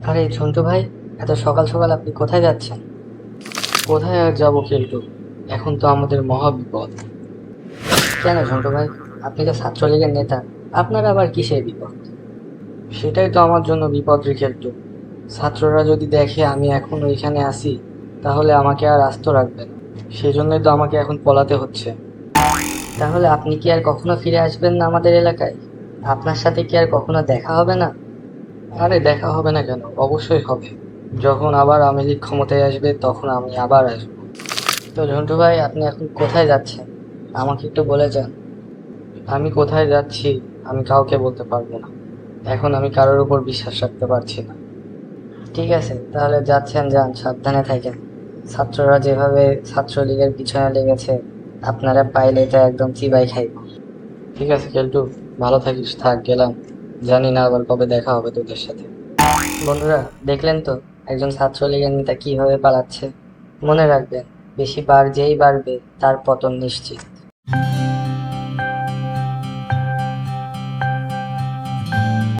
আরে ঝন্টু ভাই, এত সকাল সকাল আপনি কোথায় যাচ্ছেন? কোথায় আর যাবো কেলটু? এখন তো আমাদের মহা বিপদ। কেন ঝন্টু ভাই, আপনি তো ছাত্রলীগের নেতা, আপনার আবার কিসের বিপদ? সেটাই তো আমার জন্য বিপদ রে কেলটু। ছাত্ররা যদি দেখে আমি এখন ওইখানে আছি, তাহলে আমাকে আর আস্ত রাখবে না। সেজন্যই তো আমাকে এখন পলাতে হচ্ছে। তাহলে আপনি কি আর কখনো ফিরে আসবেন না আমাদের এলাকায়? আপনার সাথে কি আর কখনো দেখা হবে না? আরে দেখা হবে না কেন? অবশ্যই হবে। যখন আবার আওয়ামী লীগ ক্ষমতায় আসবে তখন আমি আবার আসবো। তো ঝন্টু ভাই, আপনি এখন কোথায় যাচ্ছেন, আমাকে একটু বলে যান। আমি কোথায় যাচ্ছি আমি কাউকে বলতে পারবো না। এখন আমি কারোর উপর বিশ্বাস রাখতে পারছি না। ঠিক আছে, তাহলে যাচ্ছেন যান, সাবধানে থাকেন। ছাত্ররা যেভাবে ছাত্রলীগের পিছনে লেগেছে, আপনারা পাইলে তো একদম চিবাই খাইব। ঠিক আছে কেলটু, ভালো থাকিস, থাক গেলাম। জানি না আবার কবে দেখা হবে তোদের সাথে। বন্ধুরা, দেখলেন তো একজন ছাত্রলীগের নেতা কিভাবে পালাচ্ছে। মনে রাখবেন, বেশি বার যেই বাড়বে তার পতন নিশ্চিত।